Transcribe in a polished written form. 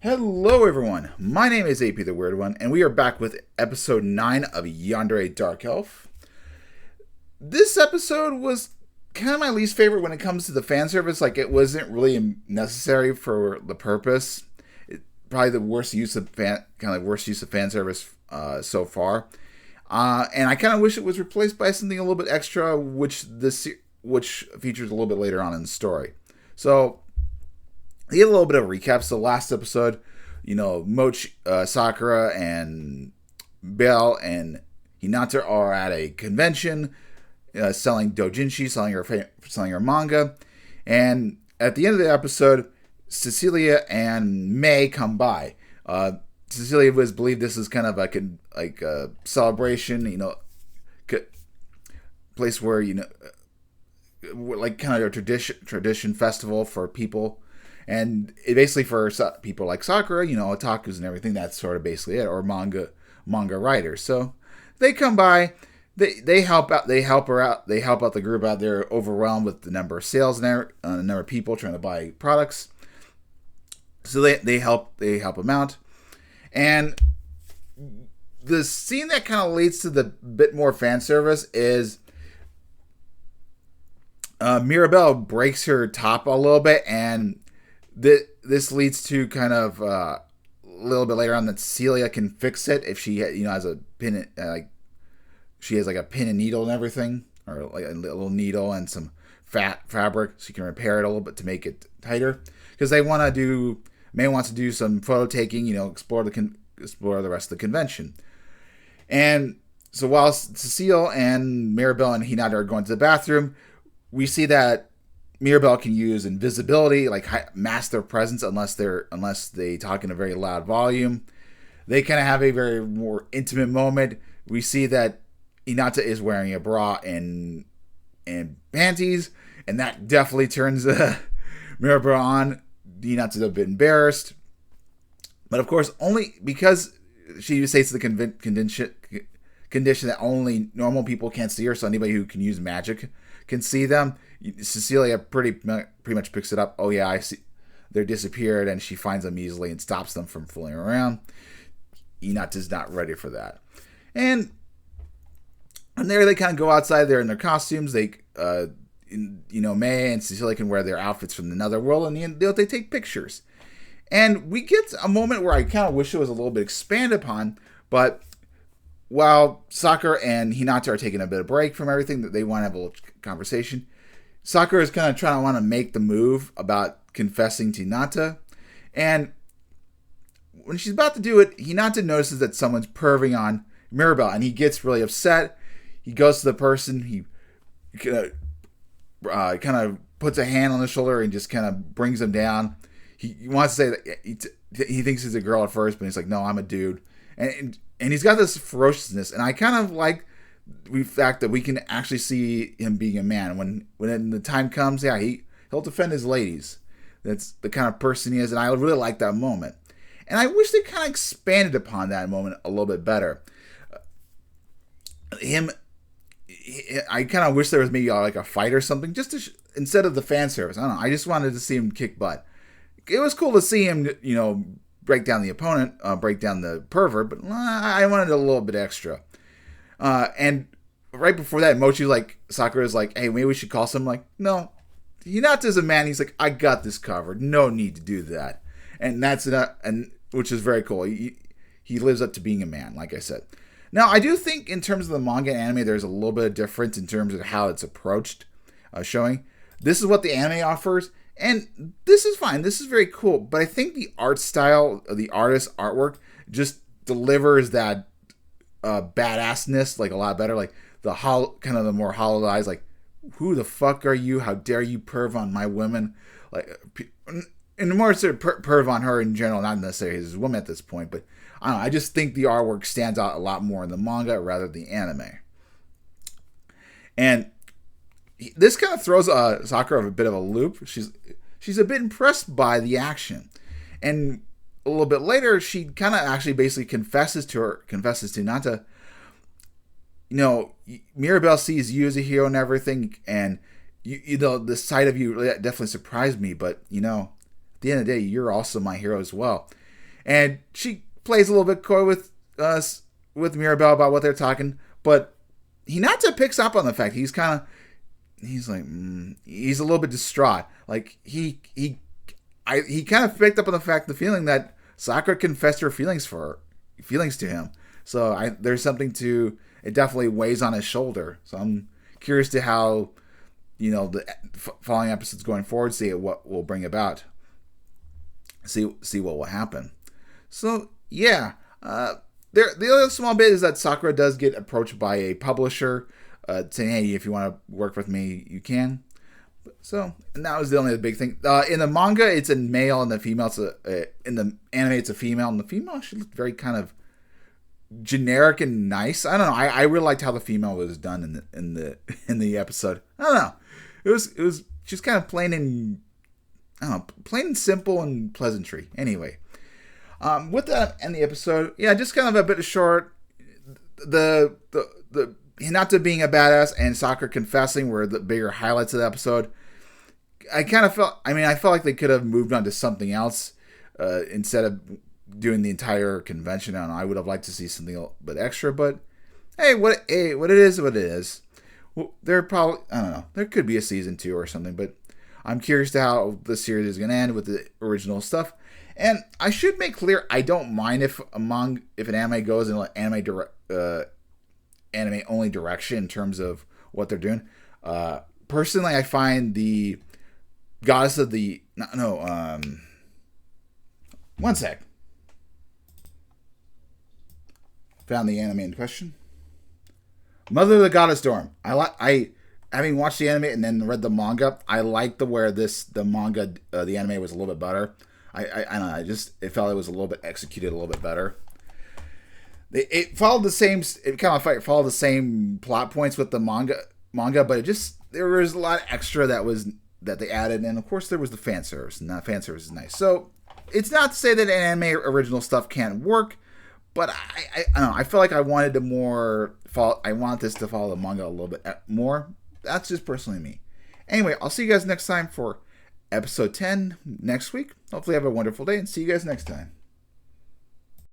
Hello, everyone. My name is AP the Weird One, and we are back with episode 9 of Yandere Dark Elf. This episode was kind of my least favorite when it comes to the fan service. Like, it wasn't really necessary for the purpose. Probably the worst use of fan service so far. And I kind of wish it was replaced by something a little bit extra, which features a little bit later on in the story. So to get a little bit of a recap, so last episode, Sakura and Belle and Hinata are at a convention selling doujinshi, selling her manga, and at the end of the episode, Cecilia and May come by. Cecilia was believed this is kind of like a celebration, place where like kind of a tradition festival for people. And it basically for people like Sakura, otakus and everything, that's sort of basically it, or manga writers. So they come by, they help out, they help her out, they help out the group out. They're overwhelmed with the number of sales and the number of people trying to buy products. So they help them out, and the scene that kind of leads to the bit more fan service is Mirabelle breaks her top a little bit, and this leads to kind of a little bit later on that Celia can fix it if she has a pin, she has like a pin and needle and everything, or like a little needle and some fabric, so you can repair it a little bit to make it tighter. Because May wants to do some photo taking, explore the rest of the convention. And so while Cecile and Mirabelle and Hinata are going to the bathroom, we see that Mirabelle can use invisibility, like mask their presence unless they talk in a very loud volume. They kind of have a very more intimate moment. We see that Hinata is wearing a bra and panties, and that definitely turns Mirabelle on. Hinata's a bit embarrassed, but of course only because she states the condition that only normal people can't see her, so anybody who can use magic can see them. Cecilia pretty much picks it up. Oh yeah, I see. They're disappeared, and she finds them easily and stops them from fooling around. Hinata's not ready for that, and there they kind of go outside. They're in their costumes. They, May and Cecilia can wear their outfits from another world, and they take pictures. And we get a moment where I kind of wish it was a little bit expanded upon, but while Sakura and Hinata are taking a bit of break from everything, that they want to have a little conversation, Sakura is kind of trying to want to make the move about confessing to Hinata. And when she's about to do it, Hinata notices that someone's perving on Mirabelle, and he gets really upset. He goes to the person, he kind of puts a hand on the shoulder and just kind of brings him down. He wants to say that he thinks he's a girl at first, but he's like, no, I'm a dude. And he's got this ferociousness, and I kind of like the fact that we can actually see him being a man. When the time comes, yeah, he'll defend his ladies. That's the kind of person he is, and I really like that moment. And I wish they kind of expanded upon that moment a little bit better. I kind of wish there was maybe like a fight or something, just instead of the fan service. I don't know. I just wanted to see him kick butt. It was cool to see him, break down the opponent, break down the pervert, but I wanted a little bit extra. And right before that, Sakura's like, hey, maybe we should call someone. Like, no, Hinata's a man. He's like, I got this covered. No need to do that. And which is very cool. He lives up to being a man, like I said. Now, I do think in terms of the manga and anime, there's a little bit of difference in terms of how it's approached, showing. This is what the anime offers, and this is fine. This is very cool, but I think the art style of the artist's artwork just delivers that badassness like a lot better. Like kind of the more hollow eyes, like, who the fuck are you? How dare you perv on my women? Like, and the more sort of perv on her in general, not necessarily his woman at this point, but I don't know. I just think the artwork stands out a lot more in the manga rather than the anime. And this kind of throws Sakura a bit of a loop. She's a bit impressed by the action, and a little bit later, she kind of actually basically confesses to Hinata. Mirabelle sees you as a hero and everything, and the sight of you definitely surprised me. But at the end of the day, you're also my hero as well. and she plays a little bit coy with Mirabelle about what they're talking, but Hinata picks up on the fact he's like he's a little bit distraught. Like he kind of picked up on the feeling that Sakura confessed her feelings to him. So there's something to it. Definitely weighs on his shoulder. So I'm curious to how the following episodes going forward, see what will bring about. See what will happen. So yeah, the other small bit is that Sakura does get approached by a publisher, saying, "Hey, if you want to work with me, you can." So, and that was the only big thing. In the manga, it's a male, and the female. In the anime, it's a female, and the female she looked very kind of generic and nice. I don't know. I really liked how the female was done in the episode. I don't know. It was just kind of plain and plain and simple and pleasantry. Anyway, with that and the episode, yeah, just kind of a bit short. The Hinata being a badass and Sakura confessing were the bigger highlights of the episode. I felt like they could have moved on to something else instead of doing the entire convention. I don't know, I would have liked to see something a little bit extra, but what it is, what it is. Well, there could be a season 2 or something, but I'm curious to how the series is going to end with the original stuff. And I should make clear, I don't mind if an anime goes in anime only direction in terms of what they're doing. Personally, I find the goddess of the one sec. Found the anime in question. Mother of the Goddess Storm. I having watched the anime and then read the manga, I like the manga, the anime was a little bit better. I don't know. It felt it was a little bit executed a little bit better. It followed the same. It kind of followed the same plot points with the manga, but there was a lot extra that they added, and of course there was the fan service, and that fan service is nice. So it's not to say that anime original stuff can't work, but I don't know. I feel like I wanted to I want this to follow the manga a little bit more. That's just personally me. Anyway, I'll see you guys next time for episode 10 next week. Hopefully have a wonderful day and see you guys next time.